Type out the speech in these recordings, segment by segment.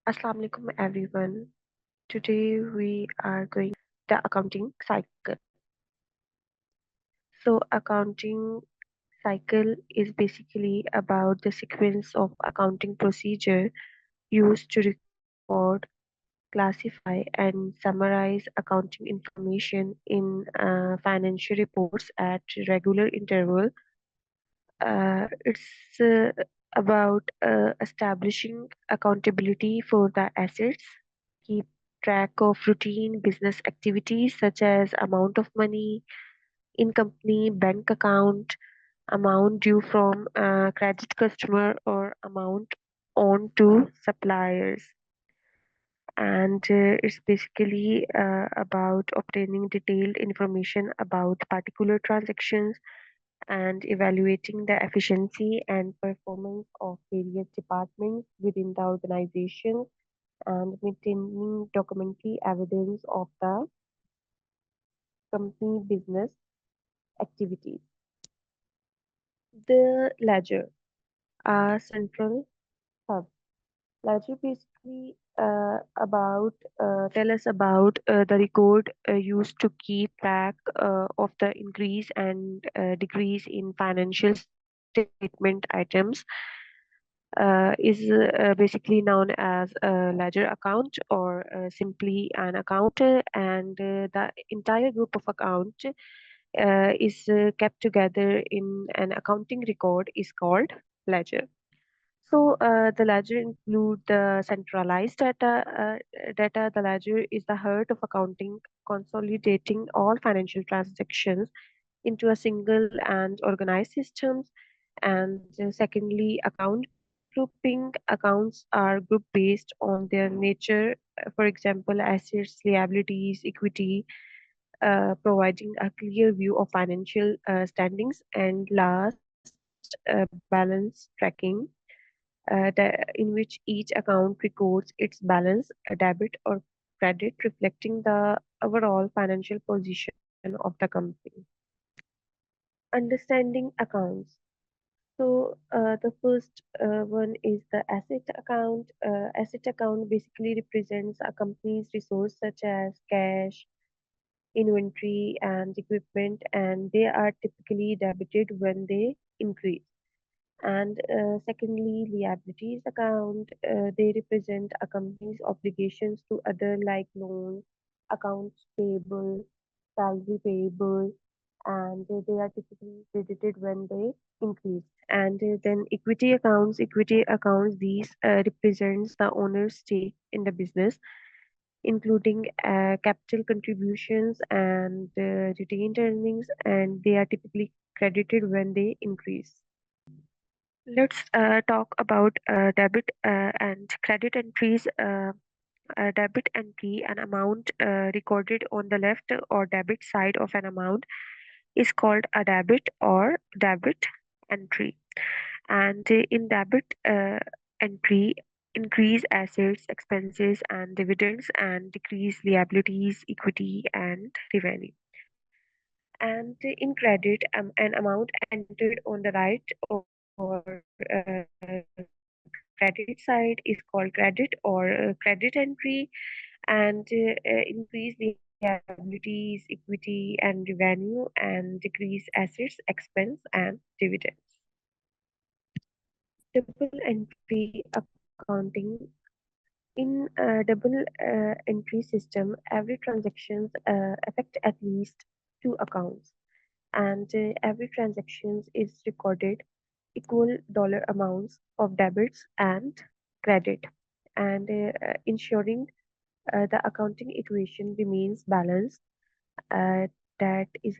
Assalamu alaikum everyone. Today we are going the accounting cycle. So accounting cycle is basically about the sequence of accounting procedure used to record, classify and summarize accounting information in financial reports at regular interval. It's about establishing accountability for the assets, keep track of routine business activities such as amount of money in company bank account, amount due from credit customer, or amount owed to suppliers. And it's basically about obtaining detailed information about particular transactions and evaluating the efficiency and performance of various departments within the organization and maintaining documentary evidence of the company business activities. The ledger, a central hub. Ledger basically tell us about the record used to keep track of the increase and decrease in financial statement items is basically known as a ledger account or simply an account, and the entire group of account is kept together in an accounting record is called ledger. So the ledger include the centralized data. The ledger is the heart of accounting, consolidating all financial transactions into a single and organized systems. And secondly, account grouping. Accounts are group based on their nature. For example, assets, liabilities, equity, providing a clear view of financial standings. And last, balance tracking, in which each account records its balance, a debit or credit, reflecting the overall financial position of the company. Understanding accounts. So the first one is the asset account. Asset account basically represents a company's resource such as cash, inventory, and equipment, and they are typically debited when they increase. And secondly, liabilities account. They represent a company's obligations to other like loans, accounts payable, salary payable, and they are typically credited when they increase. And then equity accounts. Equity accounts, these represents the owner's stake in the business, including capital contributions and retained earnings, and they are typically credited when they increase. Let's talk about debit and credit entries. A debit entry, an amount recorded on the left or debit side of an amount, is called a debit or debit entry. And in debit entry, increase assets, expenses, and dividends, and decrease liabilities, equity, and revenue. And in credit, an amount entered on the right or credit side is called credit or credit entry, and increase liabilities, equity, and revenue, and decrease assets, expense, and dividends. Double entry accounting. In a double entry system, every transactions affect at least two accounts, and every transactions is recorded equal dollar amounts of debits and credit, and ensuring the accounting equation remains balanced. uh, that is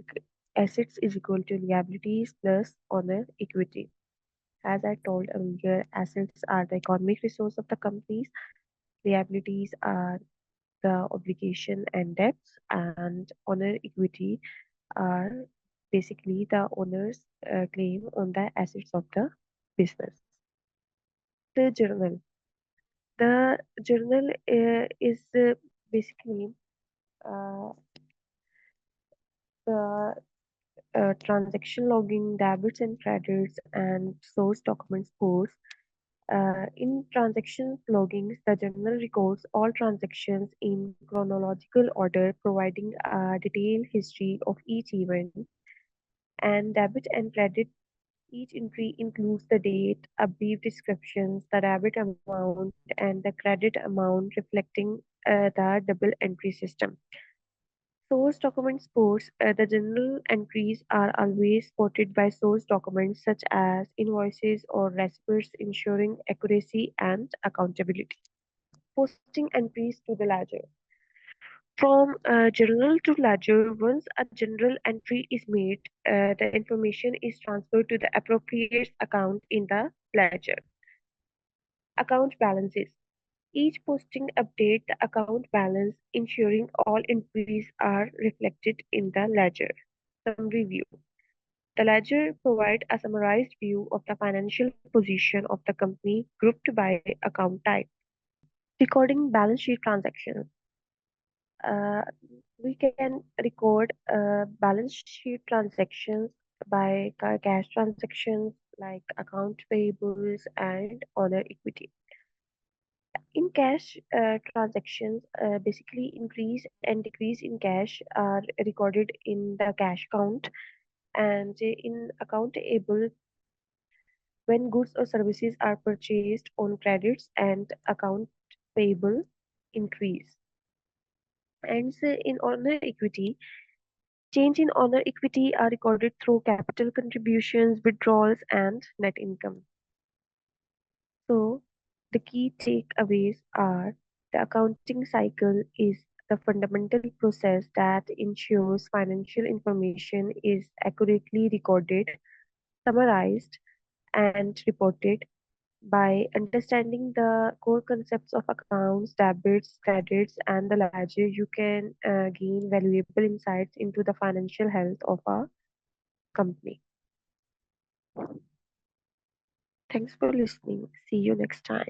assets is equal to liabilities plus owner equity. As I told earlier, assets are the economic resource of the companies, liabilities are the obligation and debts, and owner equity are basically the owner's claim on the assets of the business. The journal. The journal is basically uh, the transaction logging, debits and credits, and source document scores. In transactions loggings, the journal records all transactions in chronological order, providing a detailed history of each event. And debit and credit, each entry includes the date, a brief description, the debit amount, and the credit amount, reflecting the double entry system. Source document sports, the general entries are always supported by source documents such as invoices or receipts, ensuring accuracy and accountability. Posting entries to the ledger. From journal to ledger, once a general entry is made, the information is transferred to the appropriate account in the ledger. Account balances. Each posting update the account balance, ensuring all entries are reflected in the ledger. Summary view. The ledger provides a summarized view of the financial position of the company grouped by account type. Recording balance sheet transactions. Uh, we can record balance sheet transactions by cash transactions like account payables and other equity. In cash transactions, basically increase and decrease in cash are recorded in the cash count, and in account able when goods or services are purchased on credits and account payable increase. And in owner equity, change in owner equity are recorded through capital contributions, withdrawals, and net income. So, the key takeaways are the accounting cycle is the fundamental process that ensures financial information is accurately recorded, summarized, and reported. By understanding the core concepts of accounts, debits, credits, and the ledger, you can gain valuable insights into the financial health of a company. Thanks for listening. See you next time.